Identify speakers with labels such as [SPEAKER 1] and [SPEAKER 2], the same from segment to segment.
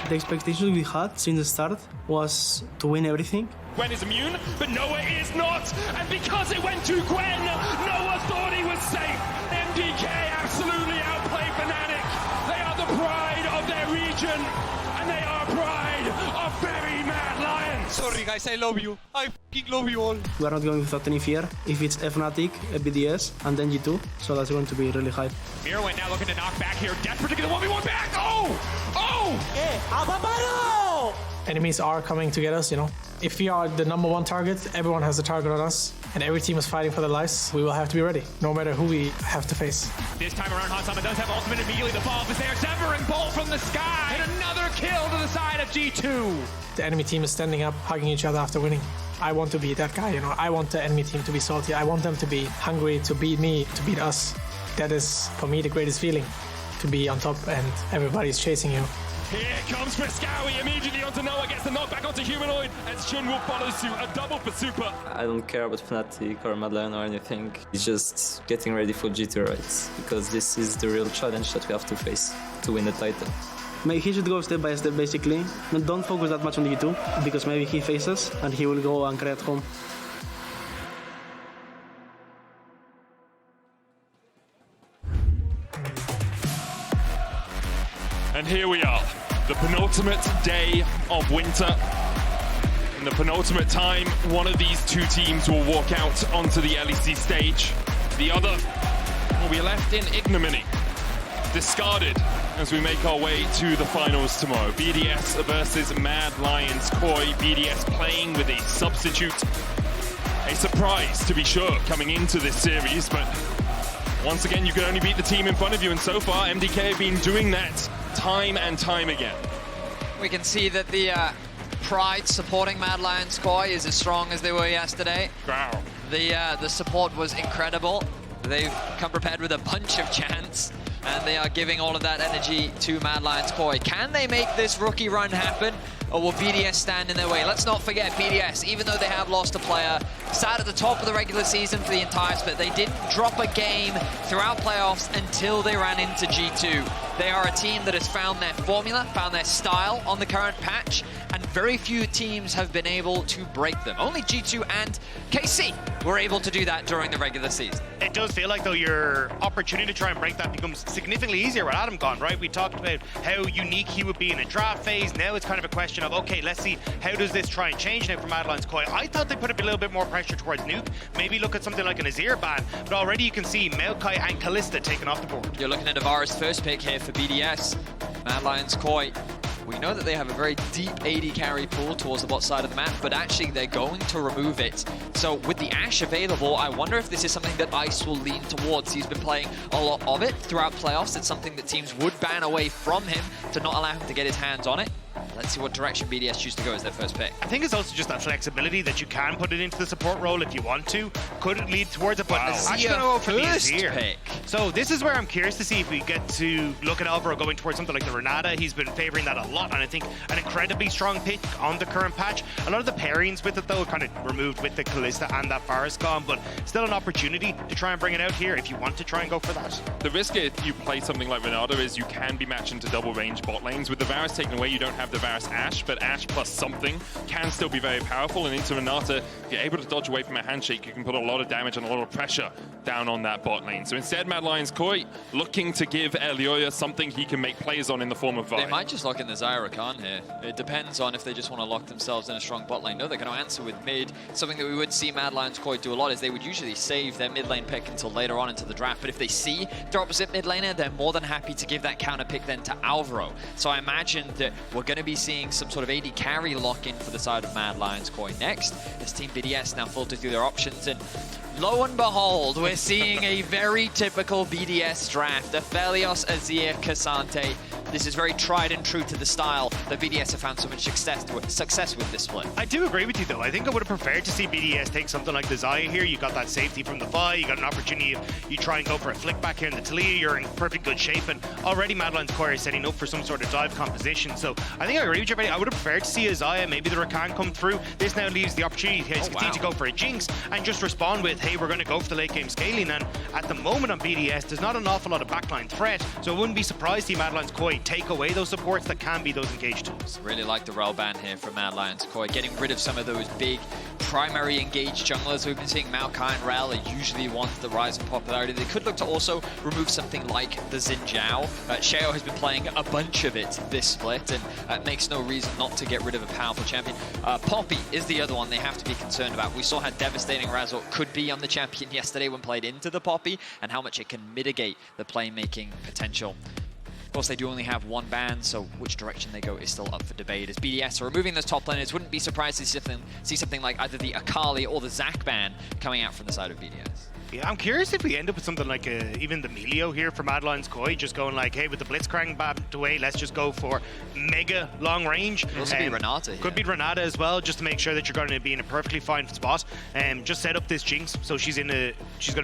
[SPEAKER 1] The expectations we had since the start was to win everything.
[SPEAKER 2] Gwen is immune, but Noah is not. And because it went to Gwen, Noah thought he was safe. MDK absolutely outplayed Fnatic. They are the pride of their region, and they are pride of very mad lions.
[SPEAKER 3] Sorry guys, I love you. I fucking love you all.
[SPEAKER 1] We are not going without any fear. If it's Fnatic, BDS, and then G2, so that's going to be really high.
[SPEAKER 2] Myrwn now looking to knock back here. Desperate to get the 1v1 back. Oh!
[SPEAKER 4] Enemies are coming to get us, you know. If we are the #1 target, everyone has a target on us, and every team is fighting for their lives. We will have to be ready, no matter who we have to face.
[SPEAKER 2] This time around, Hansama does have ultimate immediately. The bulb is there. Severing bolt from the sky. And another kill to the side of G2.
[SPEAKER 4] The enemy team is standing up, hugging each other after winning. I want to be that guy, you know. I want the enemy team to be salty. I want them to be hungry to beat me, to beat us. That is, for me, the greatest feeling, to be on top and everybody's chasing you.
[SPEAKER 2] Here comes Fresskowy immediately onto Noah, gets the knockback onto Humanoid, and Shun will follow suit, a double for Supa.
[SPEAKER 5] I don't care about Fnatic or Mad Lion or anything. It's just getting ready for G2 right? Because this is the real challenge that we have to face to win the title.
[SPEAKER 1] Maybe he should go step by step, basically. And don't focus that much on G2, because maybe he faces and he will go and create home.
[SPEAKER 2] And here we are, the penultimate day of winter. In the penultimate time, one of these two teams will walk out onto the LEC stage. The other will be left in ignominy, discarded as we make our way to the finals tomorrow. BDS versus Mad Lions Koi. BDS playing with a substitute. A surprise, to be sure, coming into this series, but once again, you can only beat the team in front of you, and so far, MDK have been doing that time and time again.
[SPEAKER 6] We can see that the pride supporting Mad Lions Koi is as strong as they were yesterday.
[SPEAKER 2] Wow.
[SPEAKER 6] The support was incredible. They've come prepared with a bunch of chants, and they are giving all of that energy to Mad Lions Koi. Can they make this rookie run happen, or will BDS stand in their way? Let's not forget BDS, even though they have lost a player, sat at the top of the regular season for the entire split. They didn't drop a game throughout playoffs until they ran into G2. They are a team that has found their formula, found their style on the current patch, and very few teams have been able to break them. Only G2 and KC were able to do that during the regular season.
[SPEAKER 7] It does feel like, though, your opportunity to try and break that becomes significantly easier with Adam gone, right? We talked about how unique he would be in a draft phase. Now it's kind of a question of, okay, let's see, how does this try and change now for Mad Lions Koi? I thought they put a little bit more pressure towards Nuke. Maybe look at something like an Azir ban, but already you can see Maokai and Kalista taken off the board.
[SPEAKER 6] You're looking at Avara's first pick here for BDS. Mad Lions Koi. We know that they have a very deep AD carry pool towards the bot side of the map, but actually they're going to remove it. So with the Ashe available, I wonder if this is something that Ice will lean towards. He's been playing a lot of it throughout playoffs. It's something that teams would ban away from him to not allow him to get his hands on it. Let's see what direction BDS choose to go as their first pick.
[SPEAKER 7] I think it's also just that flexibility that you can put it into the support role if you want to. Could it lead towards it? But I'm actually going to go for the Azir pick. So this is where I'm curious to see if we get to look at Alvaro going towards something like the Renata. He's been favoring that a lot, and I think an incredibly strong pick on the current patch. A lot of the pairings with it, though, kind of removed with the Kalista and that Fresskowy, but still an opportunity to try and bring it out here if you want to try and go for that.
[SPEAKER 2] The risk if you play something like Renata is you can be matched into double range bot lanes. With the Varus taken away, you don't have the Varus Ashe, but Ashe plus something can still be very powerful, and into Renata, if you're able to dodge away from a handshake, you can put a lot of damage and a lot of pressure down on that bot lane. So instead, Mad Lions Koi looking to give Elyoya something he can make plays on in the form of Vi.
[SPEAKER 6] They might just lock in the Xayah Rakan here. It depends on if they just want to lock themselves in a strong bot lane. No, they're going to answer with mid. Something that we would see Mad Lions Koi do a lot is they would usually save their mid lane pick until later on into the draft, but if they see their opposite mid laner, they're more than happy to give that counter pick then to Alvaro. So I imagine that we're going to be seeing some sort of AD carry lock in for the side of Mad Lions Koi next. This Team BDS now filtered through their options, and lo and behold, we're seeing a very typical BDS draft. Aphelios, Azir, Cassante. This is very tried and true to the style that BDS have found so much success with this split.
[SPEAKER 7] I do agree with you, though. I think I would have preferred to see BDS take something like the Xayah here. You got that safety from the Vi, you got an opportunity if you try and go for a flick back here in the Taliyah, you're in perfect good shape, and already Mad Lions Koi is setting up for some sort of dive composition. So I think I agree with you, buddy. I would have preferred to see a Xayah, maybe the Rakan come through. This now leaves the opportunity to continue to go for a Jinx and just respond with, hey, we're going to go for the late game scaling. And at the moment on BDS, there's not an awful lot of backline threat, so I wouldn't be surprised to see Mad Lions Koi take away those supports that can be those engaged tools.
[SPEAKER 6] Really like the rel ban here from Mad Lions Koi, getting rid of some of those big primary engaged junglers. We've been seeing Maokai and Rel are usually ones that rise in popularity. They could look to also remove something like the Xin Zhao. Sheo has been playing a bunch of it this split, and makes no reason not to get rid of a powerful champion. Poppy is the other one they have to be concerned about. We saw how devastating Razor could be on the champion yesterday when played into the Poppy, and how much it can mitigate the playmaking potential. Of course, they do only have one ban, so which direction they go is still up for debate. As BDS are removing those top laners, wouldn't be surprised to see something like either the Akali or the Zac ban coming out from the side of BDS.
[SPEAKER 7] Yeah, I'm curious if we end up with something like even the Melio here from Mad Lions Koi, just going like, hey, with the Blitzcrank backed away, let's just go for mega long range.
[SPEAKER 6] Could also be Renata here.
[SPEAKER 7] Could be Renata as well, just to make sure that you're going to be in a perfectly fine spot. Just set up this Jinx, so she's going to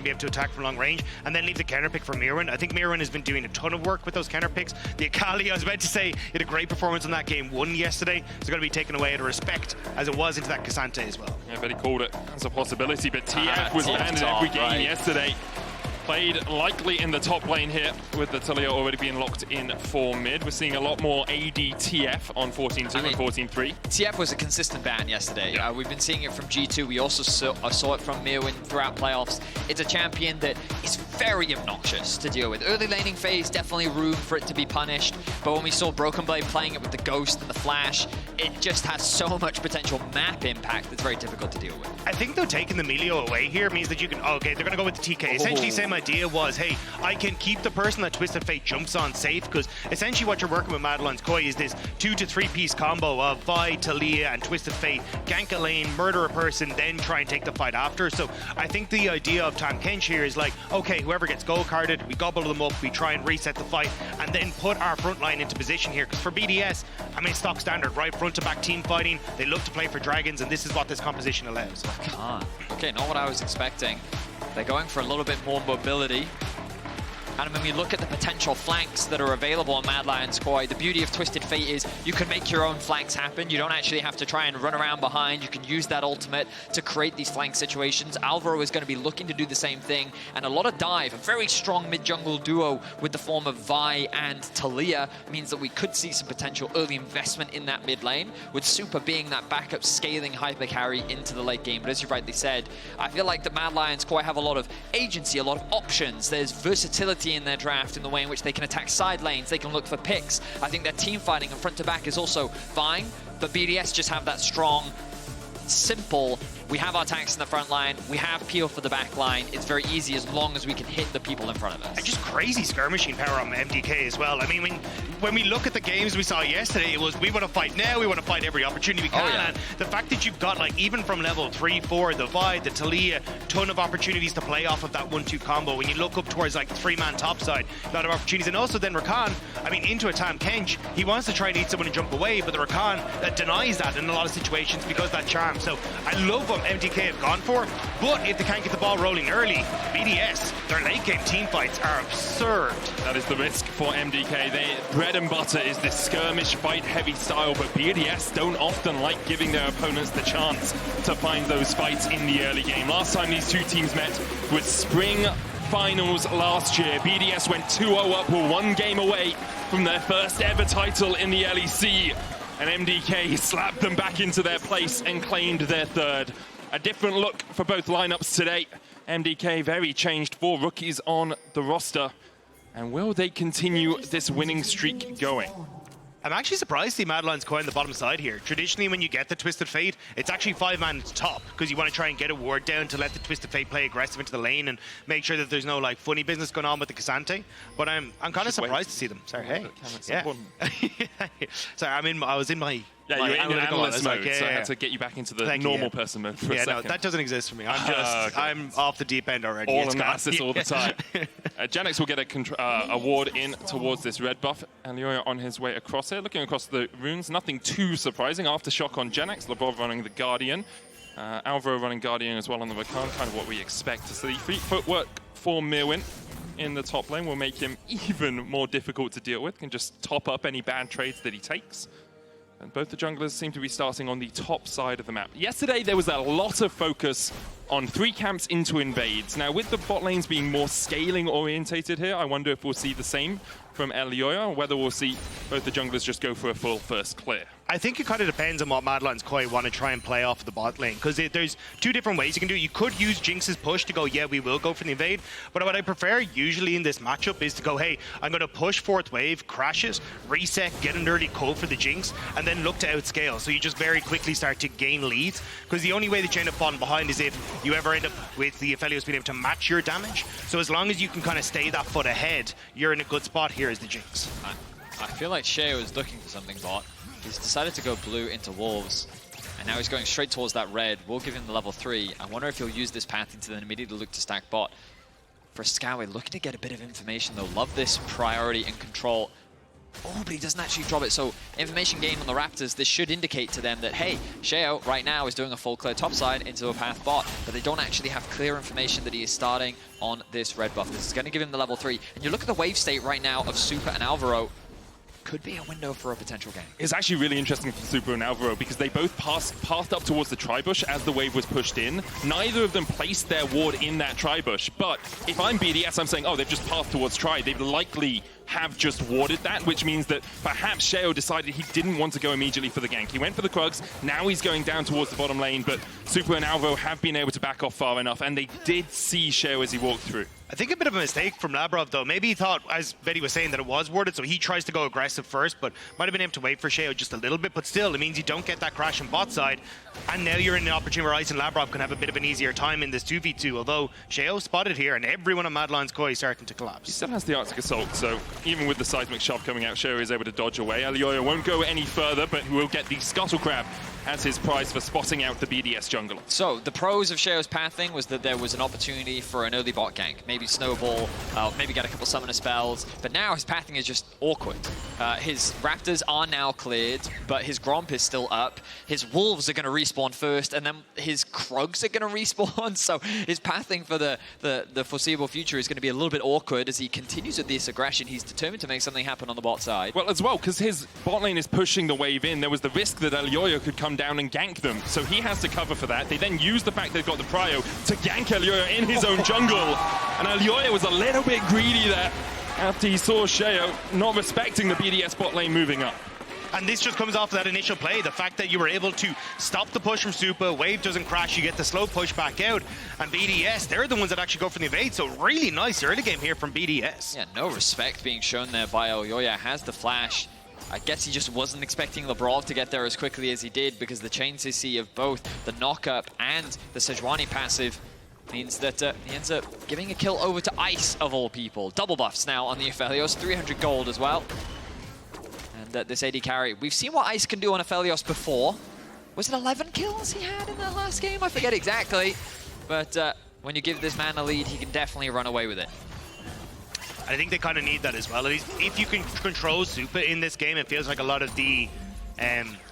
[SPEAKER 7] be able to attack from long range, and then leave the counter pick for Myrwn. I think Myrwn has been doing a ton of work with those counter picks. The Akali, I was about to say, had a great performance in that game 1 yesterday. It's going to be taken away out of respect, as it was into that Cassante as well.
[SPEAKER 2] Yeah, but he called it as a possibility, but TF was banned in every game yesterday. Played likely in the top lane here, with the Taliyah already being locked in for mid. We're seeing a lot more ADTF on 14-2 and 14-3.
[SPEAKER 6] TF was a consistent ban yesterday. Yeah. We've been seeing it from G2. We also saw it from Myrwn throughout playoffs. It's a champion that is very obnoxious to deal with. Early laning phase, definitely room for it to be punished. But when we saw Broken Blade playing it with the Ghost and the Flash, it just has so much potential map impact that's very difficult to deal with.
[SPEAKER 7] I think, though, taking the Melio away here means that you can... Okay, they're going to go with the TK. Essentially, same idea was, hey, I can keep the person that Twisted Fate jumps on safe, because essentially what you're working with Mad Lions Koi is this 2 to 3 piece combo of Vi, Taliyah, and Twisted Fate, gank a lane, murder a person, then try and take the fight after. So I think the idea of Tahm Kench here is like, okay, whoever gets gold carded, we gobble them up, we try and reset the fight, and then put our front line into position here. Because for BDS, I mean, stock standard, right? Front to back team fighting. They love to play for dragons, and this is what this composition allows.
[SPEAKER 6] Okay, not what I was expecting. They're going for a little bit more mobility. And when we look at the potential flanks that are available on Mad Lions Koi, the beauty of Twisted Fate is you can make your own flanks happen. You don't actually have to try and run around behind. You can use that ultimate to create these flank situations. Alvaro is going to be looking to do the same thing. And a lot of dive, a very strong mid-jungle duo with the form of Vi and Taliyah means that we could see some potential early investment in that mid lane, with Supa being that backup scaling hyper carry into the late game. But as you rightly said, I feel like the Mad Lions Koi have a lot of agency, a lot of options. There's versatility in their draft in the way in which they can attack side lanes, they can look for picks. I think their team fighting and front to back is also fine, but BDS just have that strong, simple, we have our tanks in the front line, we have peel for the back line. It's very easy as long as we can hit the people in front of us.
[SPEAKER 7] And just crazy skirmishing power on MDK as well. I mean, when we look at the games we saw yesterday, it was we want to fight now, we want to fight every opportunity we can. And the fact that you've got, like, even from level 3, 4, the Vi, the Taliyah, ton of opportunities to play off of that 1-2 combo. When you look up towards like 3-man topside, a lot of opportunities. And also then Rakan, I mean, into a Tahm Kench, he wants to try and eat someone and jump away, but the Rakan denies that in a lot of situations because of that charm. So I love what MDK have gone for, but if they can't get the ball rolling early, BDS, their late game team fights are absurd.
[SPEAKER 2] That is the risk for MDK. Their bread and butter is this skirmish fight heavy style, but BDS don't often like giving their opponents the chance to find those fights in the early game. Last time these two teams met was Spring Finals last year. BDS went 2-0 up, were 1 game away from their first ever title in the LEC, and MDK slapped them back into their place and claimed their 3rd. A different look for both lineups today. MDK very changed, 4 rookies on the roster. And will they continue this winning streak going?
[SPEAKER 7] I'm actually surprised to see Mad Lions Koi on the bottom side here. Traditionally, when you get the Twisted Fate, it's actually 5-man top, because you want to try and get a ward down to let the Twisted Fate play aggressive into the lane and make sure that there's no like funny business going on with the Cassante. But I'm kind of surprised to see them. Sorry, hey. Yeah. Sorry, I was in my...
[SPEAKER 2] Yeah, you're in analyst mode, so I had to get you back into the normal person mode for a second.
[SPEAKER 7] No, that doesn't exist for me. I'm off the deep end already.
[SPEAKER 2] All analysis all the time. Jenax will get a ward in towards this red buff. Elyoya on his way across here. Looking across the runes, nothing too surprising. Aftershock on Jenax, Labrov running the Guardian. Alvaro running Guardian as well on the Rakan, kind of what we expect to see. Footwork for Myrwn in the top lane will make him even more difficult to deal with. Can just top up any bad trades that he takes. And both the junglers seem to be starting on the top side of the map. Yesterday, there was a lot of focus on 3 camps into invades. Now, with the bot lanes being more scaling orientated here, I wonder if we'll see the same from Elyoya, or whether we'll see both the junglers just go for a full first clear.
[SPEAKER 7] I think it kind of depends on what Mad Lions Koi want to try and play off the bot lane, because there's 2 different ways you can do it. You could use Jinx's push to go, yeah, we will go for the invade, but what I prefer usually in this matchup is to go, hey, I'm going to push 4th wave, crash it, reset, get an early call for the Jinx, and then look to outscale. So you just very quickly start to gain leads, because the only way that you end up falling behind is if you ever end up with the Aphelios being able to match your damage. So as long as you can kind of stay that foot ahead, you're in a good spot here as the Jinx.
[SPEAKER 6] I feel like Sheo is looking for something bot. He's decided to go blue into Wolves, and now he's going straight towards that red. We'll give him the level 3. I wonder if he'll use this path into then immediately look to stack bot. Fresskowy looking to get a bit of information though. Love this priority and control. Oh, but he doesn't actually drop it. So information gain on the Raptors, this should indicate to them that, hey, Sheo right now is doing a full clear topside into a path bot, but they don't actually have clear information that he is starting on this red buff. This is going to give him the level 3. And you look at the wave state right now of Supa and Alvaro. Could be a window for a potential game.
[SPEAKER 2] It's actually really interesting for Supa and Alvaro because they both pathed up towards the tri-bush as the wave was pushed in. Neither of them placed their ward in that tri-bush, but if I'm BDS, I'm saying, oh, they've just pathed towards tri. They've likely have just warded that, which means that perhaps Sheo decided he didn't want to go immediately for the gank. He went for the Krugs, now he's going down towards the bottom lane, but Supa and Alvaro have been able to back off far enough, and they did see Sheo as he walked through.
[SPEAKER 7] I think a bit of a mistake from Labrov, though. Maybe he thought, as Betty was saying, that it was warded, so he tries to go aggressive first, but might have been able to wait for Sheo just a little bit, but still, it means you don't get that crash on bot side, and now you're in an opportunity where Ice and Labrov can have a bit of an easier time in this 2v2, although Sheo spotted here, and everyone on Mad Lions Koi is starting to collapse.
[SPEAKER 2] He still has the Arctic Assault, so even with the seismic shove coming out, Sheo is able to dodge away. Elyoya won't go any further, but he will get the Scuttle Crab as his prize for spotting out the BDS jungler.
[SPEAKER 6] So, the pros of Sheo's pathing was that there was an opportunity for an early bot gank. Maybe snowball, maybe get a couple summoner spells, but now his pathing is just awkward. His Raptors are now cleared, but his Gromp is still up. His Wolves are going to respawn first, and then his Krugs are going to respawn, so his pathing for the foreseeable future is going to be a little bit awkward as he continues with this aggression. He's determined to make something happen on the bot side.
[SPEAKER 2] Well, as well, because his bot lane is pushing the wave in, there was the risk that Elyoya could come down and gank them, so he has to cover for that. They then use the fact they've got the prio to gank Elyoya in his own jungle, and Elyoya was a little bit greedy there after he saw Sheo not respecting the BDS bot lane moving up.
[SPEAKER 7] And this just comes off that initial play, the fact that you were able to stop the push from Supa, wave doesn't crash, you get the slow push back out, and BDS, they're the ones that actually go for the invade, so really nice early game here from BDS.
[SPEAKER 6] Yeah, no respect being shown there by Elyoya, has the flash. I guess he just wasn't expecting Labrov to get there as quickly as he did, because the chain CC of both the knock-up and the Sejuani passive means that he ends up giving a kill over to Ice, of all people. Double buffs now on the Aphelios, 300 gold as well. And this AD carry, we've seen what Ice can do on Aphelios before. Was it 11 kills he had in that last game? I forget exactly. But when you give this man a lead, he can definitely run away with it.
[SPEAKER 7] I think they kind of need that as well. At least if you can control Supa in this game, it feels like a lot of the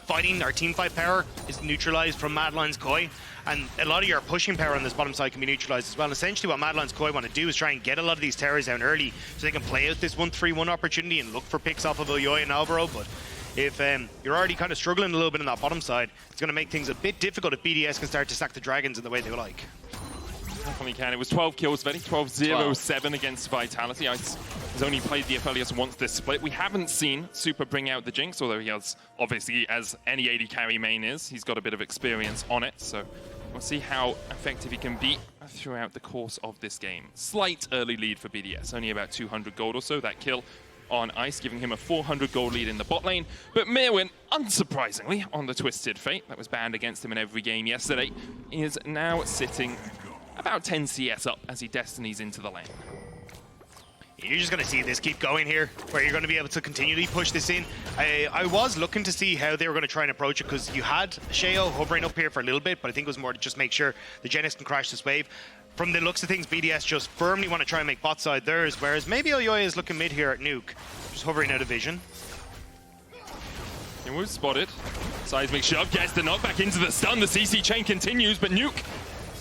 [SPEAKER 7] fighting or team fight power is neutralized from Mad Lions Koi, and a lot of your pushing power on this bottom side can be neutralized as well. Essentially what Mad Lions Koi want to do is try and get a lot of these towers down early so they can play out this 1-3-1 opportunity and look for picks off of Elyoya and Alvaro. But if you're already kind of struggling a little bit on that bottom side, it's going to make things a bit difficult if BDS can start to stack the dragons in the way they like.
[SPEAKER 2] Definitely can. It was 12 kills, Vedi. 12-0-7 against Vitality. Ice has only played the Aphelios once this split. We haven't seen Supa bring out the Jinx, although he has, obviously, as any AD carry main is, he's got a bit of experience on it. So we'll see how effective he can be throughout the course of this game. Slight early lead for BDS, only about 200 gold or so. That kill on Ice, giving him a 400 gold lead in the bot lane. But Myrwn, unsurprisingly, on the Twisted Fate, that was banned against him in every game yesterday, is now sitting about 10 CS up as he destinies into the lane.
[SPEAKER 7] You're just going to see this keep going here, where you're going to be able to continually push this in. I was looking to see how they were going to try and approach it, because you had Sheo hovering up here for a little bit, but I think it was more to just make sure the Jenax can crash this wave. From the looks of things, BDS just firmly want to try and make bot side theirs, whereas maybe Elyoya is looking mid here at Nuke, just hovering out of vision.
[SPEAKER 2] And we've spotted. Seismic shove gets the knockback into the stun. The CC chain continues, but Nuke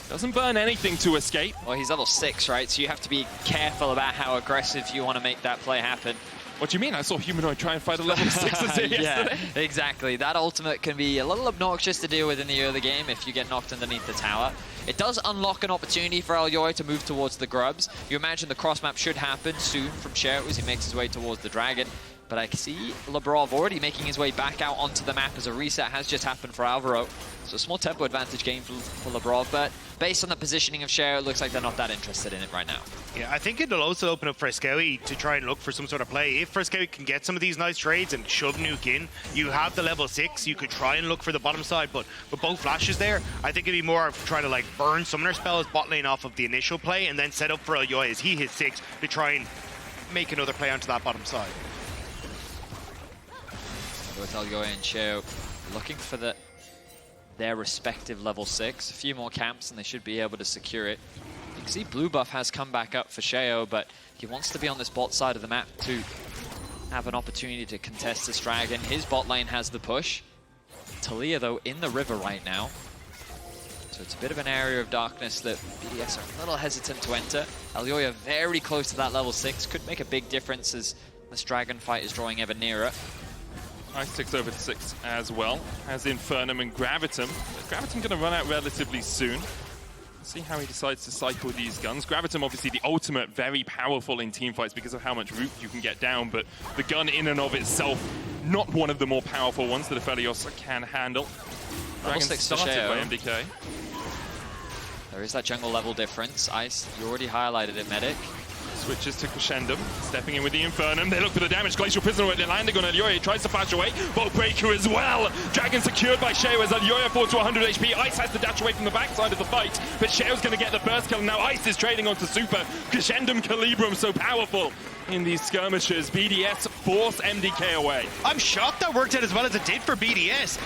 [SPEAKER 2] doesn't burn anything to escape.
[SPEAKER 6] Well, he's level 6, right? So you have to be careful about how aggressive you want to make that play happen.
[SPEAKER 2] What do you mean? I saw Humanoid try and fight a level 6 Azir yesterday.
[SPEAKER 6] Yeah, exactly. That ultimate can be a little obnoxious to deal with in the early game if you get knocked underneath the tower. It does unlock an opportunity for Elyoya to move towards the grubs. You imagine the cross map should happen soon from Sheo as he makes his way towards the dragon. But I see Labrov already making his way back out onto the map as a reset has just happened for Alvaro. So a small tempo advantage game for Labrov, but based on the positioning of Sheo, it looks like they're not that interested in it right now.
[SPEAKER 7] Yeah, I think it'll also open up Fresskowy to try and look for some sort of play. If Fresskowy can get some of these nice trades and shove Nuke in, you have the level 6, you could try and look for the bottom side, but with both flashes there, I think it'd be more of trying to like burn Summoner spells bot lane off of the initial play and then set up for Elyoya as he hits 6 to try and make another play onto that bottom side.
[SPEAKER 6] With Elyoya and Sheo looking for their respective level 6. A few more camps and they should be able to secure it. You can see blue buff has come back up for Sheo, but he wants to be on this bot side of the map to have an opportunity to contest this dragon. His bot lane has the push. Taliyah, though, in the river right now. So it's a bit of an area of darkness that BDS are a little hesitant to enter. Elyoya very close to that level 6. Could make a big difference as this dragon fight is drawing ever nearer.
[SPEAKER 2] Ice ticks over to 6 as well. Has Infernum and Gravitum. Gravitum going to run out relatively soon. See how he decides to cycle these guns. Gravitum, obviously the ultimate, very powerful in teamfights because of how much root you can get down, but the gun in and of itself, not one of the more powerful ones that Aphelios can handle. Dragon started by MDK.
[SPEAKER 6] There is that jungle level difference. Ice, you already highlighted it, Medic.
[SPEAKER 2] Switches to Crescendum, stepping in with the Infernum. They look for the damage. Glacial Prisoner they're landing on Elyoya. He tries to flash away. Bolt Breaker as well. Dragon secured by Sheo as Elyoya falls to 100 HP. Ice has to dash away from the backside of the fight, but Sheo's going to get the first kill. Now Ice is trading onto Supa. Crescendum Calibrum so powerful in these skirmishes. BDS force MDK away.
[SPEAKER 7] I'm shocked that worked out as well as it did for BDS.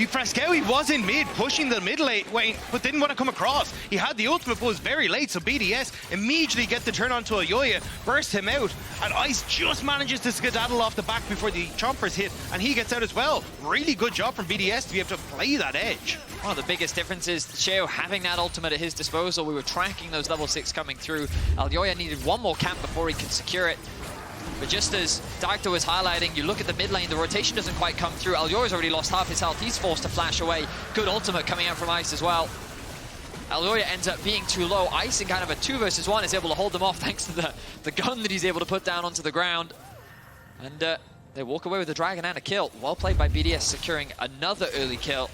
[SPEAKER 7] Fresskowy was in mid, pushing the mid lane, but didn't want to come across. He had the ultimate, but was very late, so BDS immediately get the turn onto Elyoya, burst him out, and Ice just manages to skedaddle off the back before the chompers hit, and he gets out as well. Really good job from BDS to be able to play that edge.
[SPEAKER 6] One of the biggest differences, Sheo having that ultimate at his disposal. We were tracking those level 6 coming through. Elyoya needed one more camp before he could secure it. But just as Dagda was highlighting, you look at the mid lane, the rotation doesn't quite come through. Elyoya's already lost half his health. He's forced to flash away. Good ultimate coming out from Ice as well. Elyoya ends up being too low. Ice in kind of a 2 versus 1 is able to hold them off thanks to the gun that he's able to put down onto the ground. And they walk away with the dragon and a kill. Well played by BDS, securing another early kill.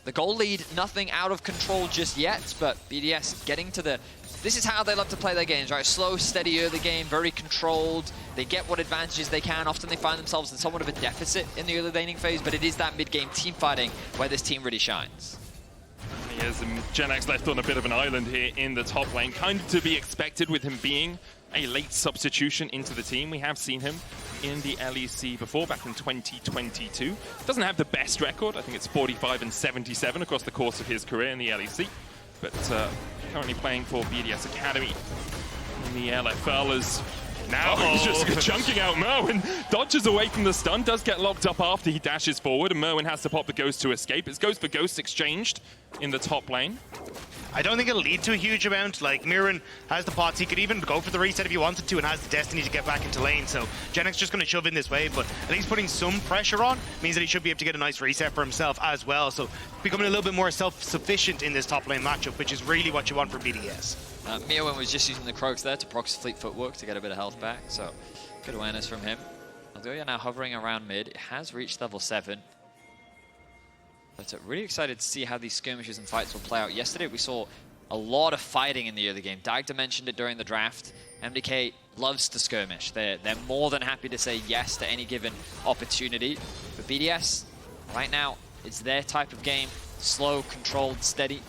[SPEAKER 6] The goal lead, nothing out of control just yet, but BDS getting to the... This is how they love to play their games, right? Slow, steady early game, very controlled. They get what advantages they can. Often they find themselves in somewhat of a deficit in the early laning phase, but it is that mid-game team fighting where this team really shines.
[SPEAKER 2] He has Jenax left on a bit of an island here in the top lane. Kind of to be expected with him being a late substitution into the team. We have seen him in the LEC before, back in 2022. Doesn't have the best record. I think it's 45 and 77 across the course of his career in the LEC. But currently playing for BDS Academy in the LFL as now he's just chunking out Myrwn. Dodges away from the stun, does get locked up after he dashes forward, and Myrwn has to pop the Ghost to escape. It goes for Ghost exchanged in the top lane.
[SPEAKER 7] I don't think it'll lead to a huge amount. Like, Myrwn has the pots. He could even go for the reset if he wanted to and has the destiny to get back into lane. So Jenax just going to shove in this wave, but at least putting some pressure on means that he should be able to get a nice reset for himself as well. So becoming a little bit more self-sufficient in this top lane matchup, which is really what you want from BDS.
[SPEAKER 6] Myrwn was just using the Croaks there to proc fleet footwork to get a bit of health back. So good awareness from him. Elyoya now hovering around mid. It has reached level 7. But really excited to see how these skirmishes and fights will play out. Yesterday we saw a lot of fighting in the early game. Dagda mentioned it during the draft. MDK loves to skirmish. They're more than happy to say yes to any given opportunity. But BDS, right now, it's their type of game. Slow, controlled, steady.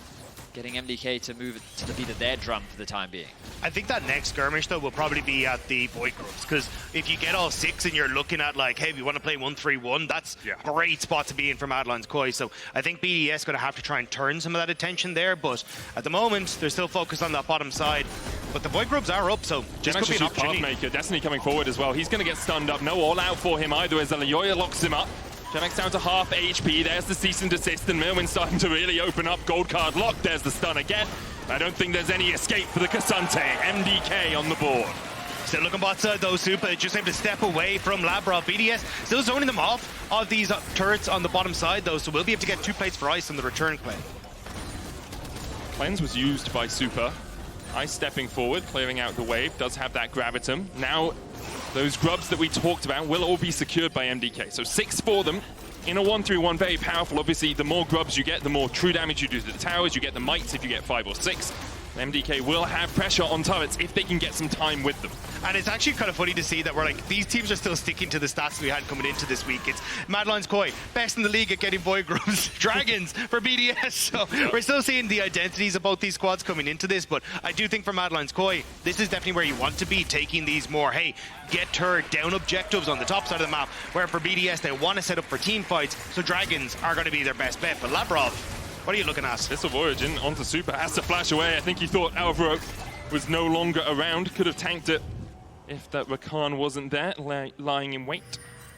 [SPEAKER 6] Getting MDK to move it to the beat of their drum for the time being.
[SPEAKER 7] I think that next skirmish, though, will probably be at the Void Groups, because if you get all 6 and you're looking at, like, hey, we want to play 1-3-1, that's a great spot to be in for Madeline's Koi. So I think BDS going to have to try and turn some of that attention there, but at the moment, they're still focused on that bottom side. But the Void Groups are up, so this could be an opportunity.
[SPEAKER 2] Pathmaker, Destiny coming forward as well. He's going to get stunned up. No all-out for him either as Elyoya locks him up. Jenax down to half HP. There's the cease and desist, and Myrwn starting to really open up. Gold card locked. There's the stun again. I don't think there's any escape for the Cassante. MDK on the board.
[SPEAKER 7] Still looking bot side though, Supa just able to step away from Labrov. BDS still zoning them off of these turrets on the bottom side though, so we'll be able to get 2 plates for Ice on the return play.
[SPEAKER 2] Cleanse was used by Supa. Ice stepping forward, clearing out the wave, does have that Gravitum. Now, those grubs that we talked about will all be secured by MDK. So 6 for them. In a 1-3-1, very powerful. Obviously, the more grubs you get, the more true damage you do to the towers. You get the mites if you get 5 or 6. MDK will have pressure on turrets if they can get some time with them.
[SPEAKER 7] And it's actually kind of funny to see that we're like, these teams are still sticking to the stats we had coming into this week. It's Mad Lions Koi, best in the league at getting void grubs, Dragons for BDS. So we're still seeing the identities of both these squads coming into this, but I do think for Mad Lions Koi, this is definitely where you want to be, taking these more, hey, get turret down objectives on the top side of the map, where for BDS, they want to set up for team fights, so Dragons are going to be their best bet. But Labrov, what are you looking at?
[SPEAKER 2] This of Origin onto Supa, has to flash away. I think he thought Alvaro was no longer around, could have tanked it if that Rakan wasn't there, lying in wait.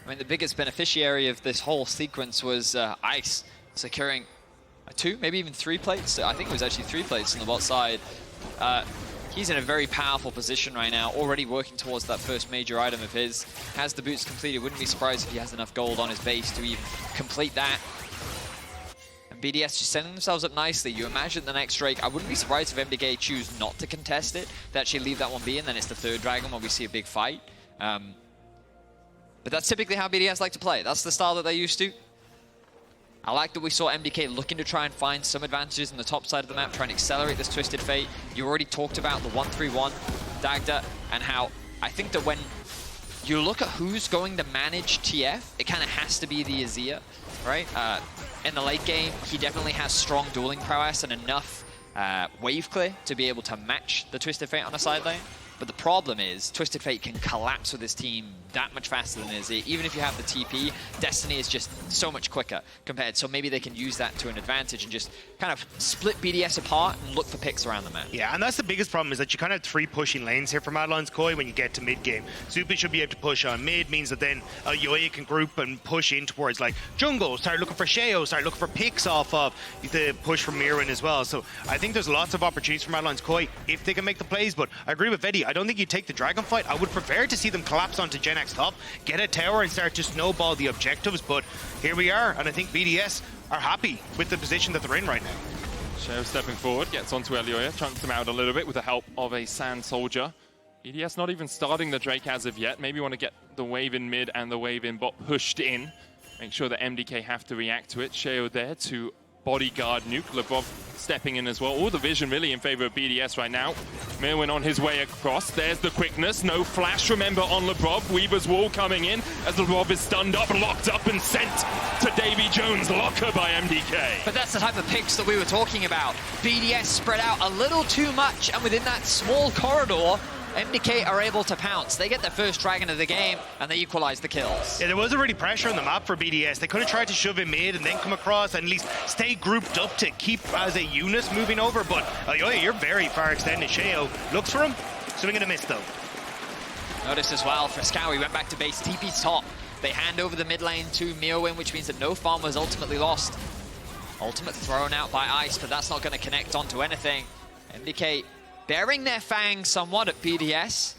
[SPEAKER 6] I mean, the biggest beneficiary of this whole sequence was Ice securing 2, maybe even 3 plates. I think it was actually 3 plates on the bot side. He's in a very powerful position right now, already working towards that first major item of his. Has the boots completed, wouldn't be surprised if he has enough gold on his base to even complete that. BDS just setting themselves up nicely. You imagine the next Drake, I wouldn't be surprised if MDK choose not to contest it. They actually leave that one be, and then it's the 3rd dragon when we see a big fight. But that's typically how BDS like to play. That's the style that they're used to. I like that we saw MDK looking to try and find some advantages on the top side of the map, trying to accelerate this Twisted Fate. You already talked about the 1-3-1 Dagda, and how I think that when you look at who's going to manage TF, it kind of has to be the Azir, right? In the late game, he definitely has strong dueling prowess and enough wave clear to be able to match the Twisted Fate on a side lane. But the problem is, Twisted Fate can collapse with his team that much faster than Azir. Even if you have the TP, Destiny is just so much quicker compared. So maybe they can use that to an advantage and just kind of split BDS apart and look for picks around the map.
[SPEAKER 7] Yeah, and that's the biggest problem, is that you kind of have 3 pushing lanes here for Mad Lions Koi when you get to mid-game. Supa should be able to push on mid, means that then Elyoya can group and push in towards like jungle, start looking for Sheo, start looking for picks off of the push from Myrwn as well. So I think there's lots of opportunities for Mad Lions Koi if they can make the plays, but I agree with Vedi. I don't think you take the Dragon fight. I would prefer to see them collapse onto Jenax top, get a tower and start to snowball the objectives, but here we are, and I think BDS are happy with the position that they're in right now.
[SPEAKER 2] Sheo stepping forward, gets onto Elyoya, chunks him out a little bit with the help of a Sand Soldier. BDS not even starting the Drake as of yet. Maybe want to get the wave in mid and the wave in bot pushed in. Make sure that MDK have to react to it. Sheo there to bodyguard nuke. Labrov stepping in as well. All the vision really in favor of BDS right now. Myrwn on his way across. There's the quickness. No flash, remember, on Labrov. Weaver's wall coming in as Labrov is stunned up, locked up and sent to Davy Jones. Locker by MDK.
[SPEAKER 6] But that's the type of picks that we were talking about. BDS spread out a little too much, and within that small corridor, MDK are able to pounce. They get their first dragon of the game, and they equalize the kills.
[SPEAKER 7] Yeah, there was already pressure on the map for BDS. They could have tried to shove in mid and then come across and at least stay grouped up to keep as a unit moving over. But Elyoya, you're very far extended. Sheo looks for him. Swing and a miss, though.
[SPEAKER 6] Notice as well, Fresskowy went back to base. TP's top. They hand over the mid lane to Myrwn, which means that no farm was ultimately lost. Ultimate thrown out by Ice, but that's not going to connect onto anything. MDK bearing their fangs somewhat at BDS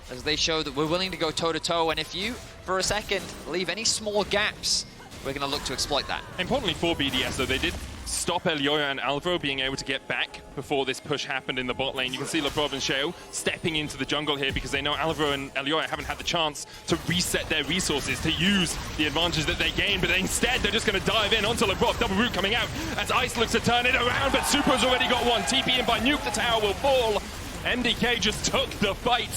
[SPEAKER 6] as they show that we're willing to go toe-to-toe, and if you, for a second, leave any small gaps, we're going to look to exploit that.
[SPEAKER 2] Importantly for BDS, though, they did stop Elyoya and Alvaro being able to get back before this push happened in the bot lane. You can see Labrov and Sheo stepping into the jungle here because they know Alvaro and Elyoya haven't had the chance to reset their resources, to use the advantage that they gained, but instead they're just going to dive in onto Labrov. Double root coming out as Ice looks to turn it around, but Supa's already got one. TP in by Nuke, the tower will fall. MDK just took the fight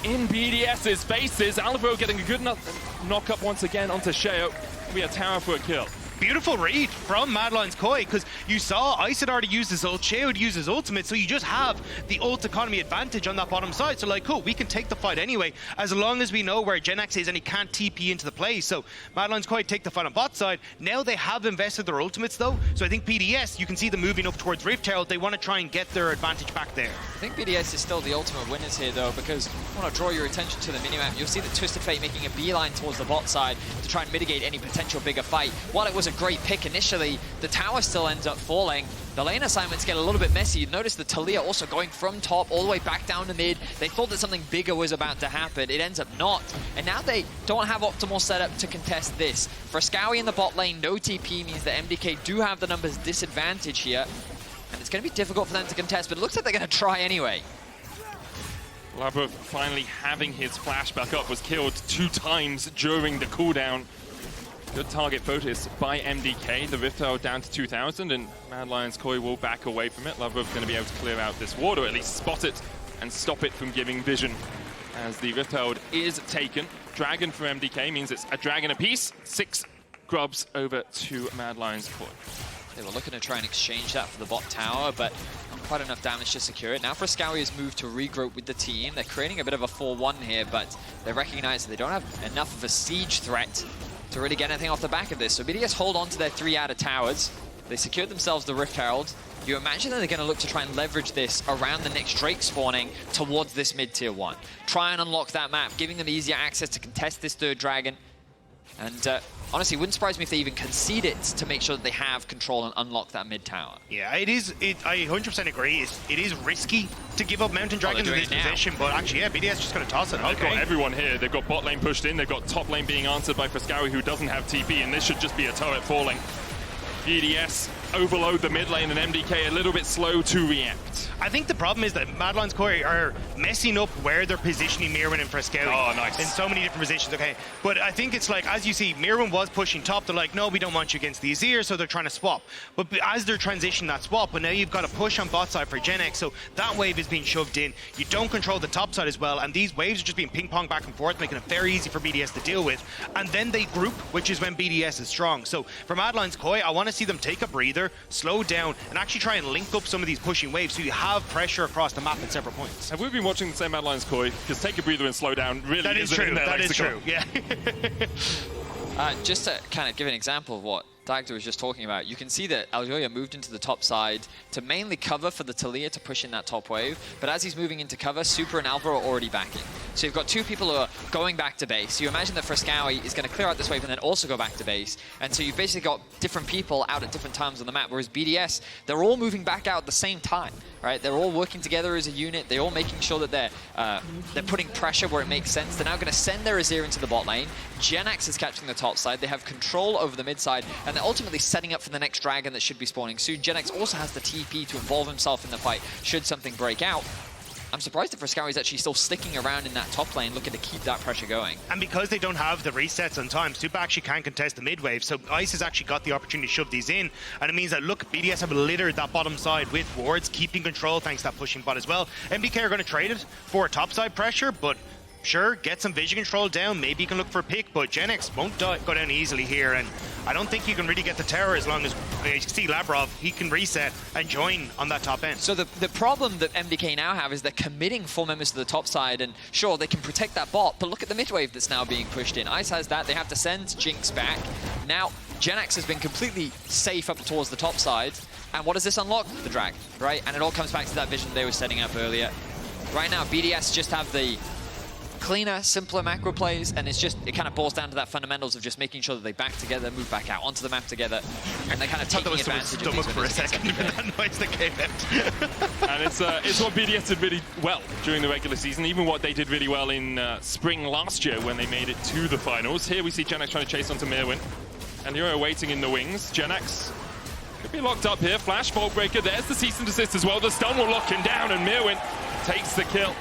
[SPEAKER 2] in BDS's faces. Alvaro getting a good knock up once again onto Sheo. We are tower for a kill.
[SPEAKER 7] Beautiful read from Mad Lions Koi, because you saw Ice had already used his ult, Sheo had used his ultimate, so you just have the ult economy advantage on that bottom side. So like, cool, we can take the fight anyway, as long as we know where Jenax is and he can't TP into the play. So Mad Lions Koi take the fight on bot side. Now they have invested their ultimates though, so I think BDS, you can see them moving up towards Rift Herald. They want to try and get their advantage back there.
[SPEAKER 6] I think BDS is still the ultimate winners here though, because I want to draw your attention to the minimap. You'll see the Twisted Fate making a beeline towards the bot side to try and mitigate any potential bigger fight. While it was a a great pick initially. The tower still ends up falling. The lane assignments get a little bit messy. You notice the Taliyah also going from top all the way back down to mid. They thought that something bigger was about to happen. It ends up not. And now they don't have optimal setup to contest this. Fresskowy in the bot lane, no TP means that MDK do have the numbers disadvantage here. And it's going to be difficult for them to contest, but it looks like they're going to try anyway.
[SPEAKER 2] Labrov finally having his flash back up, was killed 2 times during the cooldown. Good target focus by MDK. The Rift Herald down to 2,000, and Mad Lions Koi will back away from it. Labrov's going to be able to clear out this ward, or at least spot it and stop it from giving vision. As the Rift Herald is taken, Dragon for MDK means it's a dragon apiece. 6 grubs over to Mad Lions Koi.
[SPEAKER 6] They were looking to try and exchange that for the bot tower, but not quite enough damage to secure it. Now Fresskowy has moved to regroup with the team. They're creating a bit of a 4-1 here, but they recognize that they don't have enough of a siege threat to really get anything off the back of this. So BDS hold on to their 3 outer towers. They secured themselves the Rift Herald. You imagine that they're going to look to try and leverage this around the next Drake spawning towards this mid-tier 1. Try and unlock that map, giving them easier access to contest this 3rd dragon. And honestly, it wouldn't surprise me if they even concede it to make sure that they have control and unlock that mid tower.
[SPEAKER 7] Yeah, it is. I 100% agree. It is risky to give up Mountain Dragon in this position, but actually, yeah, BDS just going to toss it.
[SPEAKER 2] They've got everyone here. They've got bot lane pushed in. They've got top lane being answered by Fresskowy, who doesn't have TP, and this should just be a turret falling. BDS overload the mid lane, and MDK a little bit slow to react.
[SPEAKER 7] I think the problem is that Mad Lions Koi are messing up where they're positioning Myrwn and Fresskowy.
[SPEAKER 2] Oh, nice.
[SPEAKER 7] In so many different positions, okay. But I think it's like, as you see, Myrwn was pushing top. They're like, no, we don't want you against the Azir, so they're trying to swap. But as they're transitioning that swap, but now you've got a push on bot side for Jenax, so that wave is being shoved in. You don't control the top side as well, and these waves are just being ping-pong back and forth, making it very easy for BDS to deal with. And then they group, which is when BDS is strong. So for Mad Lions Koi, I want to see them take a breather, slow down, and actually try and link up some of these pushing waves so you have pressure across the map at separate points.
[SPEAKER 2] Have we been watching the same Mad Lions Koi? Because take a breather and slow down really
[SPEAKER 7] that is true. That is true. Yeah.
[SPEAKER 6] Just to kind of give an example of what Dagda was just talking about, you can see that Elyoya moved into the top side to mainly cover for the Taliyah to push in that top wave, but as he's moving into cover, Supa and Alvaro are already backing. So you've got 2 people who are going back to base. You imagine that Fresskowy is going to clear out this wave and then also go back to base, and so you've basically got different people out at different times on the map, whereas BDS, they're all moving back out at the same time, right? They're all working together as a unit. They're all making sure that they're putting pressure where it makes sense. They're now going to send their Azir into the bot lane. Jenax is catching the top side. They have control over the mid side, and they're ultimately setting up for the next dragon that should be spawning soon. Jenax also has the TP to involve himself in the fight should something break out. I'm surprised that Fresskowy is actually still sticking around in that top lane, looking to keep that pressure going.
[SPEAKER 7] And because they don't have the resets on time, Supa actually can contest the mid wave, so Ice has actually got the opportunity to shove these in, and it means that, look, BDS have littered that bottom side with wards, keeping control thanks to that pushing bot as well. MDK are going to trade it for top side pressure, but sure, get some vision control down, maybe you can look for a pick, but Jenax won't go down easily here, and I don't think you can really get the tower as long as you see Labrov, he can reset and join on that top end.
[SPEAKER 6] So the problem that MDK now have is they're committing 4 members to the top side, and sure, they can protect that bot, but look at the mid wave that's now being pushed in. Ice has that, they have to send Jinx back. Now, Jenax has been completely safe up towards the top side, and what does this unlock? The drag, right? And it all comes back to that vision they were setting up earlier. Right now, BDS just have the cleaner, simpler macro plays, and it kind of boils down to that fundamentals of just making sure that they back together, move back out onto the map together, and they're kind of taking advantage of these
[SPEAKER 7] for a second. That noise that came out.
[SPEAKER 2] And it's what BDS did really well during the regular season, even what they did really well in spring last year when they made it to the finals. Here we see Jenax trying to chase onto Myrwn, and Elyoya waiting in the wings. Jenax could be locked up here. Flash, Vault Breaker, there's the cease and desist as well. The stun will lock him down, and Myrwn takes the kill.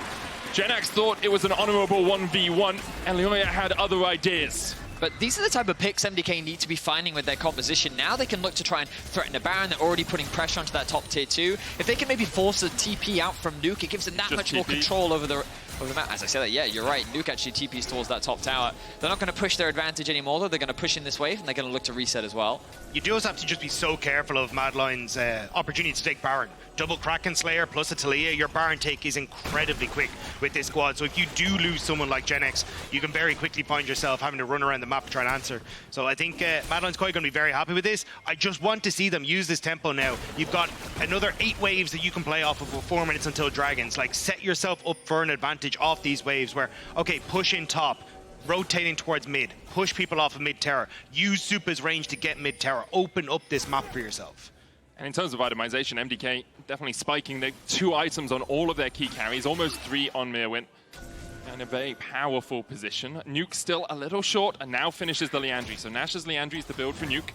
[SPEAKER 2] Jenax thought it was an honorable 1v1, and Elyoya had other ideas.
[SPEAKER 6] But these are the type of picks MDK need to be finding with their composition. Now they can look to try and threaten a Baron. They're already putting pressure onto that top tier 2. If they can maybe force a TP out from Nuke, it gives them that much more control over the map. As I said, yeah, you're right. Nuke actually TPs towards that top tower. They're not going to push their advantage anymore, though. They're going to push in this wave, and they're going to look to reset as well.
[SPEAKER 7] You do also have to just be so careful of Mad Lions' opportunity to take Baron. Double Kraken Slayer plus a Taliyah, your Baron take is incredibly quick with this squad. So if you do lose someone like Jenax, you can very quickly find yourself having to run around the map to try and answer. So I think Mad Lions Koi going to be very happy with this. I just want to see them use this tempo now. You've got another 8 waves that you can play off of for 4 minutes until Dragons. Like, set yourself up for an advantage off these waves where, okay, push in top, rotating towards mid, push people off of mid tower, use Supa's range to get mid tower, open up this map for yourself.
[SPEAKER 2] And in terms of itemization, MDK definitely spiking the 2 items on all of their key carries, almost 3 on Myrwn. In a very powerful position. Nuke still a little short, and now finishes the Liandry. So Nash's Liandry is the build for Nuke.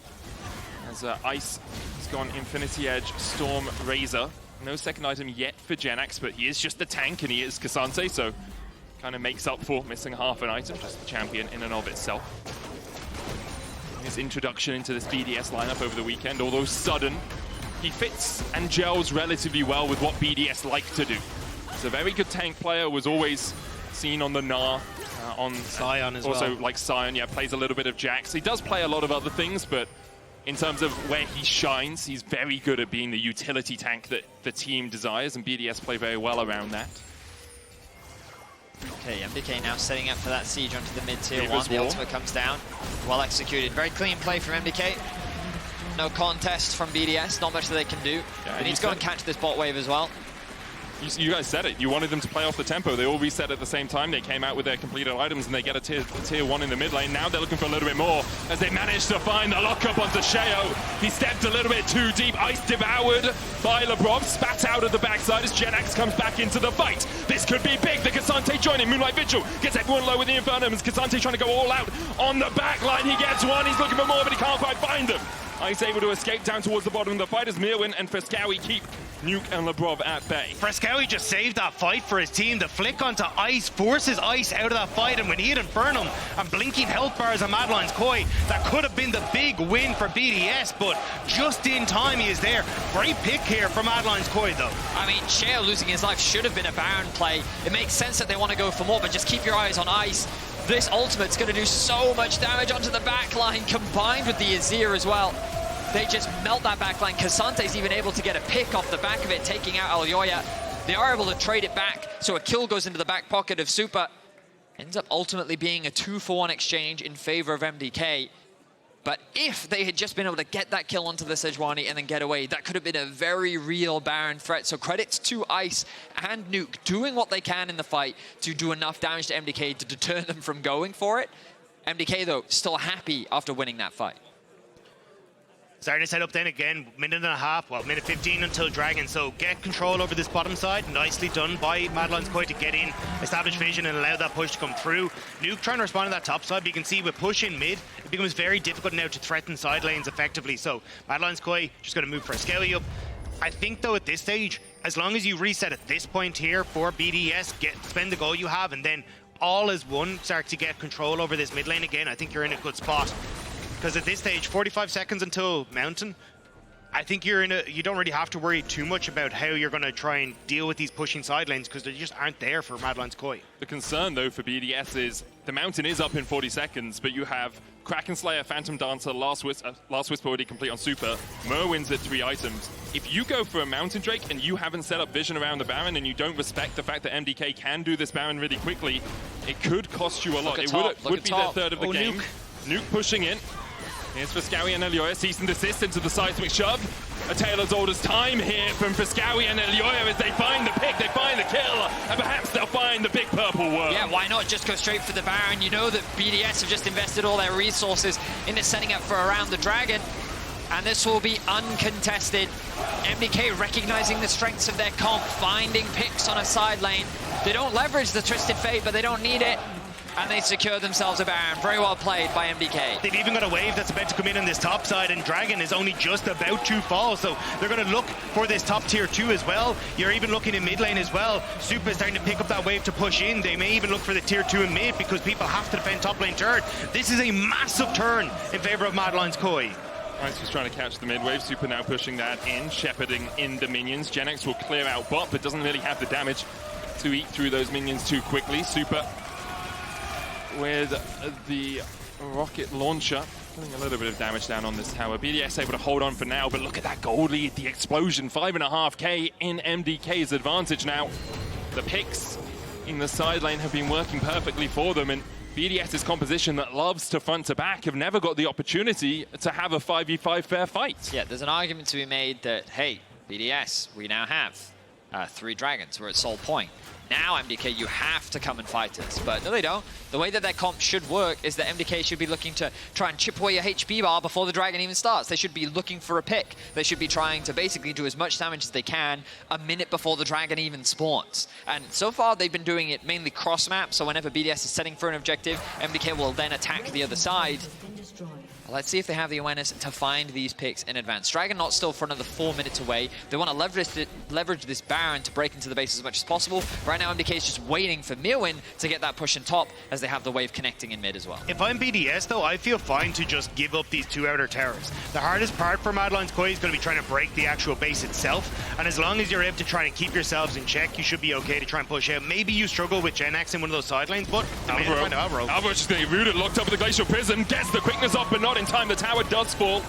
[SPEAKER 2] As Ice has gone Infinity Edge, Storm, Razor. No second item yet for Jenax, but he is just the tank and he is K'Sante, so kind of makes up for missing half an item, just the champion in and of itself. His introduction into this BDS lineup over the weekend, although sudden, he fits and gels relatively well with what BDS like to do. He's a very good tank player, was always seen on the Gnar, on
[SPEAKER 7] Sion as
[SPEAKER 2] also
[SPEAKER 7] well.
[SPEAKER 2] like Sion, yeah, plays a little bit of Jax. He does play a lot of other things, but in terms of where he shines, he's very good at being the utility tank that the team desires, and BDS play very well around that.
[SPEAKER 6] Okay, MDK now setting up for that siege onto the mid-tier 1. The ultimate comes down. Well executed. Very clean play from MDK. No contest from BDS. Not much that they can do.
[SPEAKER 2] Yeah,
[SPEAKER 6] they need to go and catch this bot wave as well.
[SPEAKER 2] You guys said it. You wanted them to play off the tempo. They all reset at the same time. They came out with their completed items and they get a tier 1 in the mid lane. Now they're looking for a little bit more as they manage to find the lockup onto Sheo. He stepped a little bit too deep. Ice devoured by Labrov. Spat out of the backside as Jenax comes back into the fight. This could be big. The K'Sante joining. Moonlight Vigil gets everyone low with the Inferno. K'Sante trying to go all out on the back line. He gets one. He's looking for more, but he can't quite find them. Ice able to escape down towards the bottom of the fight as Myrwn and Fresskowy keep Nuke and Labrov at bay.
[SPEAKER 7] Fresskowy just saved that fight for his team. The flick onto Ice forces Ice out of that fight, and when he had Infernum and blinking health bars on Madeline's Koi, that could have been the big win for BDS, but just in time he is there. Great pick here from Madeline's Koi though.
[SPEAKER 6] I mean, Sheo losing his life should have been a Baron play. It makes sense that they want to go for more, but just keep your eyes on Ice. This ultimate's going to do so much damage onto the backline, combined with the Azir as well. They just melt that backline. K'Sante's even able to get a pick off the back of it, taking out Elyoya. They are able to trade it back, so a kill goes into the back pocket of Supa. Ends up ultimately being a 2-for-1 exchange in favor of MDK. But if they had just been able to get that kill onto the Sejuani and then get away, that could have been a very real Baron threat. So credits to Ice and Nuke doing what they can in the fight to do enough damage to MDK to deter them from going for it. MDK, though, still happy after winning that fight.
[SPEAKER 7] Starting to set up then again, minute and a half, well, minute 15 until Dragon. So get control over this bottom side. Nicely done by Madeline's Koi to get in, establish vision and allow that push to come through. Nuke trying to respond to that top side, but you can see with push in mid, it becomes very difficult now to threaten side lanes effectively. So Madeline's Koi just going to move Fresskowy up. I think though at this stage, as long as you reset at this point here for BDS, spend the goal you have, and then all as one start to get control over this mid lane again, I think you're in a good spot. Because at this stage, 45 seconds until Mountain, I think you don't really have to worry too much about how you're going to try and deal with these pushing side lanes, because they just aren't there for Madeline's Koi.
[SPEAKER 2] The concern, though, for BDS is the Mountain is up in 40 seconds, but you have Kraken Slayer, Phantom Dancer, Last Whisper already complete on Supa. Myrwn's at 3 items. If you go for a Mountain Drake and you haven't set up vision around the Baron and you don't respect the fact that MDK can do this Baron really quickly, it could cost you a lot. It would be their third of the game. Nuke pushing in. Here's Fresskowy and Elyoya, cease and desist into the seismic shove. A tale as old as time here from Fresskowy and Elyoya as they find the pick, they find the kill, and perhaps they'll find the big purple worm.
[SPEAKER 6] Yeah, why not just go straight for the Baron? You know that BDS have just invested all their resources into setting up for around the Dragon, and this will be uncontested. MDK recognizing the strengths of their comp, finding picks on a side lane. They don't leverage the Twisted Fate, but they don't need it. And they secure themselves a Baron. Very well played by MDK.
[SPEAKER 7] They've even got a wave that's about to come in on this top side, and Dragon is only just about to fall, so they're going to look for this top tier 2 as well. You're even looking in mid lane as well. Supa is starting to pick up that wave to push in. They may even look for the tier 2 in mid because people have to defend top lane turret. This is a massive turn in favor of Madeline's Koi.
[SPEAKER 2] Ice was trying to catch the mid wave. Supa now pushing that in, shepherding in the minions. Jenax will clear out bot, but doesn't really have the damage to eat through those minions too quickly. Supa with the rocket launcher, putting a little bit of damage down on this tower. BDS able to hold on for now, but look at that gold lead, the explosion, 5.5k in MDK's advantage now. The picks in the side lane have been working perfectly for them, and BDS's composition that loves to front to back have never got the opportunity to have a 5v5 fair fight.
[SPEAKER 6] Yeah, there's an argument to be made that, hey, BDS, we now have 3 dragons. We're at Soul Point. now MDK, you have to come and fight us. But no, they don't. The way that their comp should work is that MDK should be looking to try and chip away your HP bar before the dragon even starts. They should be looking for a pick. They should be trying to basically do as much damage as they can a minute before the dragon even spawns. And so far, they've been doing it mainly cross-map, so whenever BDS is setting for an objective, MDK will then attack the other side. Let's see if they have the awareness to find these picks in advance. Dragon not still for another 4 minutes away. They want to leverage this Baron to break into the base as much as possible. Right now, MDK is just waiting for Myrwn to get that push in top as they have the wave connecting in mid as well.
[SPEAKER 7] If I'm BDS, though, I feel fine to just give up these 2 outer towers. The hardest part for Mad Lions Koi is going to be trying to break the actual base itself. And as long as you're able to try and keep yourselves in check, you should be okay to try and push out. Maybe you struggle with Jenax in one of those side lanes, but Alvaro
[SPEAKER 2] just getting rooted, locked up with the Glacial Prism, gets the quickness up, but not in time. The tower does fall.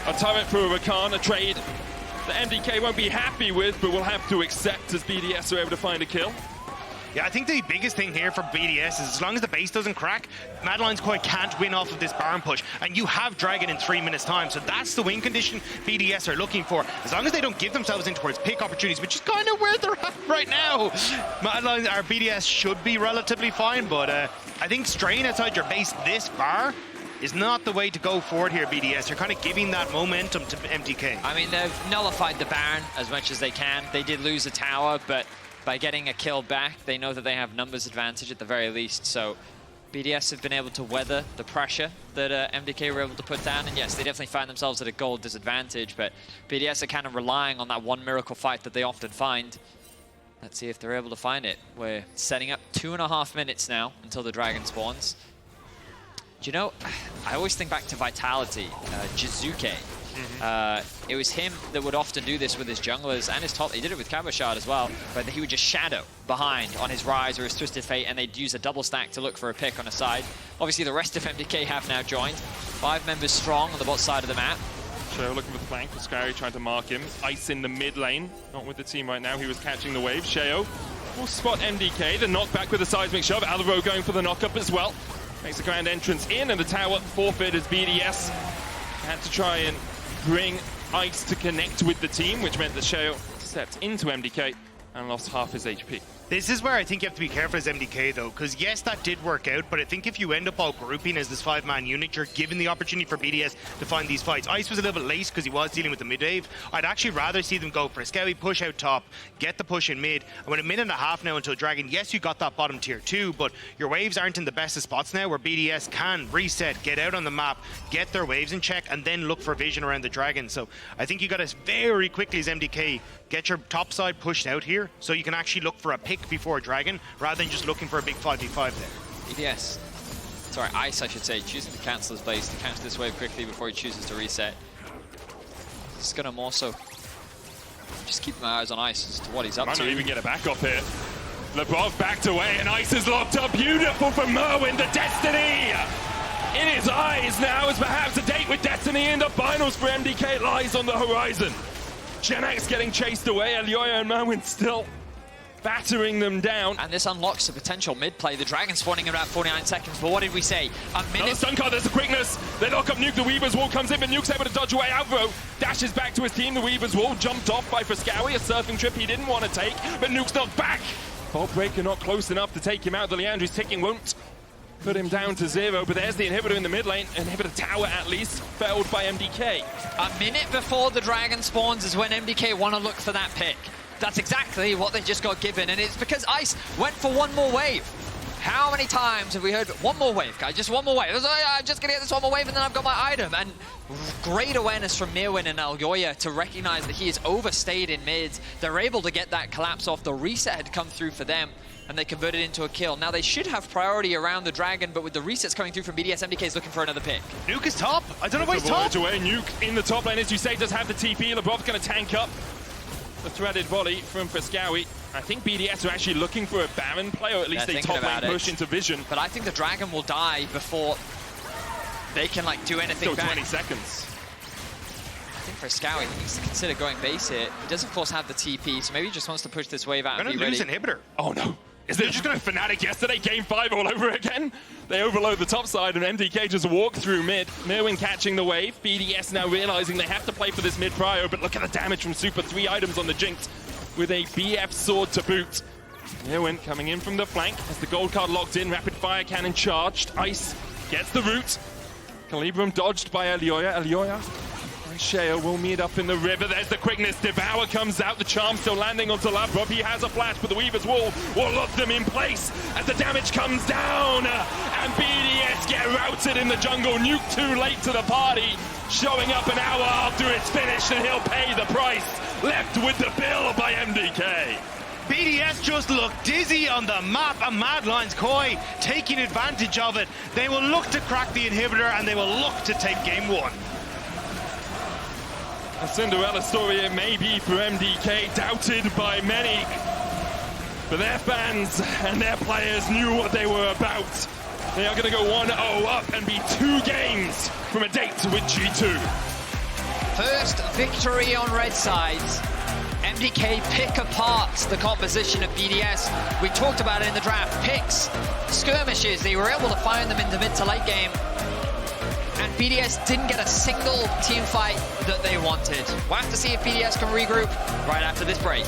[SPEAKER 2] A turret for Rakan, a trade that MDK won't be happy with, but will have to accept as BDS are able to find a kill.
[SPEAKER 7] Yeah, I think the biggest thing here for BDS is as long as the base doesn't crack, Mad Lions Koi can't win off of this Baron push. And you have Dragon in 3 minutes time, so that's the win condition BDS are looking for. As long as they don't give themselves in towards pick opportunities, which is kind of where they're at right now. Mad Lions, our BDS should be relatively fine, but I think straying outside your base this far is not the way to go forward here, BDS. You're kind of giving that momentum to MDK.
[SPEAKER 6] I mean, they've nullified the Baron as much as they can. They did lose a tower, but by getting a kill back, they know that they have numbers advantage at the very least. So BDS have been able to weather the pressure that MDK were able to put down. And yes, they definitely find themselves at a gold disadvantage, but BDS are kind of relying on that one miracle fight that they often find. Let's see if they're able to find it. We're setting up 2.5 minutes now until the dragon spawns. Do you know, I always think back to Vitality, Jizuke. It was him that would often do this with his junglers and his top. He did it with Cabochard as well, but he would just shadow behind on his Rise or his Twisted Fate, and they'd use a double stack to look for a pick on a side. Obviously, the rest of MDK have now joined. 5 members strong on the bot side of the map.
[SPEAKER 2] Sheo looking for the flank, Fresskowy trying to mark him. Ice in the mid lane, not with the team right now. He was catching the wave. Sheo will spot MDK, the knockback with the seismic shove. Alvaro going for the knockup as well. Makes a grand entrance in, and the tower forfeit as BDS had to try and bring Ice to connect with the team, which meant that Sheo stepped into MDK and lost half his HP.
[SPEAKER 7] This is where I think you have to be careful as MDK, though, because yes, that did work out, but I think if you end up all grouping as this 5-man unit, you're given the opportunity for BDS to find these fights. Ice was a little bit late because he was dealing with the mid-wave. I'd actually rather see them go for Fresskowy, push out top, get the push in mid, and when 1.5 minutes now until Dragon, yes, you got that bottom tier 2, but your waves aren't in the best of spots now where BDS can reset, get out on the map, get their waves in check, and then look for vision around the Dragon. So I think you got to very quickly as MDK get your top side pushed out here so you can actually look for a pick before Dragon rather than just looking for a big 5v5 there.
[SPEAKER 6] BDS, sorry, Ice I should say, choosing to cancel his base to cancel this wave quickly before he chooses to reset. Just gonna more so just keep my eyes on Ice as to what he's up
[SPEAKER 2] Might
[SPEAKER 6] to.
[SPEAKER 2] not even get it back up here. Labrov backed away and Ice is locked up. Beautiful from Myrwn, the destiny in his eyes now as perhaps a date with destiny in the finals for MDK lies on the horizon. Jenax getting chased away, Elyoya and Myrwn still battering them down.
[SPEAKER 6] And this unlocks a potential mid-play. The Dragon spawning in about 49 seconds, but what did we say? A minute.
[SPEAKER 2] Another stun card, there's the quickness. They lock up Nuke, the Weaver's Wall comes in, but Nuke's able to dodge away. Alvaro dashes back to his team, the Weaver's Wall jumped off by Fresskowy, a surfing trip he didn't want to take, but Nuke's knocked back. Bolt Breaker not close enough to take him out. The Leandri's ticking won't put him down to 0, but there's the inhibitor in the mid lane. Inhibitor tower at least, felled by MDK.
[SPEAKER 6] A minute before the Dragon spawns is when MDK want to look for that pick. That's exactly what they just got given, and it's because Ice went for one more wave. How many times have we heard, one more wave, guys, just one more wave. I'm just gonna get this one more wave and then I've got my item. And great awareness from Myrwn and Elyoya to recognize that he is overstayed in mids. They're able to get that collapse off. The reset had come through for them, and they converted into a kill. Now they should have priority around the Dragon, but with the resets coming through from BDS, MDK is looking for another pick.
[SPEAKER 7] Nuke is top. I don't know why he's top.
[SPEAKER 2] Away. Nuke in the top lane, as you say, does have the TP. Labrov's going to tank up the threaded volley from Fresskowy. I think BDS are actually looking for a Baron play, or at least a top lane push into vision.
[SPEAKER 6] But I think the Dragon will die before they can like do anything
[SPEAKER 2] Still
[SPEAKER 6] back.
[SPEAKER 2] 20 seconds.
[SPEAKER 6] I think Fresskowy needs to consider going base here. He does of course have the TP, so maybe he just wants to push this wave out and be ready.
[SPEAKER 7] Gonna lose inhibitor.
[SPEAKER 2] Oh no. Is they just going to Fnatic yesterday, game 5 all over again? They overload the top side and MDK just walk through mid. Myrwn catching the wave. BDS now realizing they have to play for this mid prio, but look at the damage from Supa. 3 items on the Jinx with a BF sword to boot. Myrwn coming in from the flank as the gold card locked in, rapid fire cannon charged. Ice gets the root. Calibrum dodged by Elyoya. Elyoya and Sheo will meet up in the river. There's the quickness. Devour comes out. The charm still landing onto Labrov. He has a flash, but the Weaver's Wall will lock them in place as the damage comes down. And BDS get routed in the jungle. Nuke too late to the party. Showing up an hour after it's finished, and he'll pay the price. Left with the bill by MDK.
[SPEAKER 7] BDS just look dizzy on the map, and Mad Lions Koi taking advantage of it. They will look to crack the inhibitor, and they will look to take game one.
[SPEAKER 2] A Cinderella story it may be for MDK, doubted by many. But their fans and their players knew what they were about. They are going to go 1-0 up and be 2 games from a date with G2.
[SPEAKER 6] First victory on red sides. MDK pick apart the composition of BDS. We talked about it in the draft. Picks, skirmishes, they were able to find them in the mid to late game. And BDS didn't get a single team fight that they wanted. We'll have to see if BDS can regroup right after this break.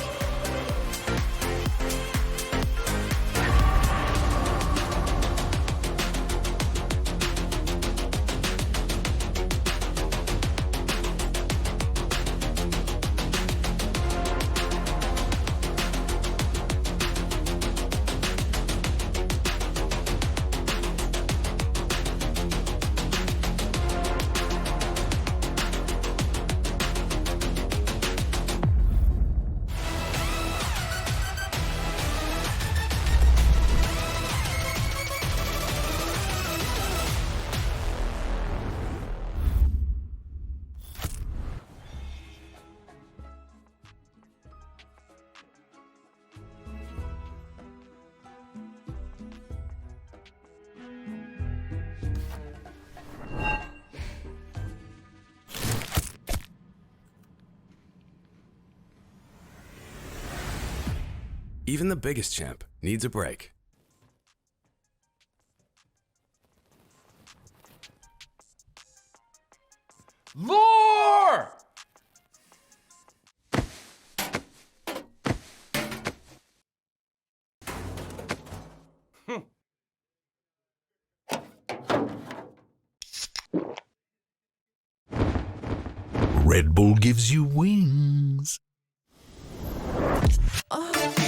[SPEAKER 8] Even the biggest champ needs a break.
[SPEAKER 9] Laure!
[SPEAKER 10] Red Bull gives you wings.
[SPEAKER 9] Oh.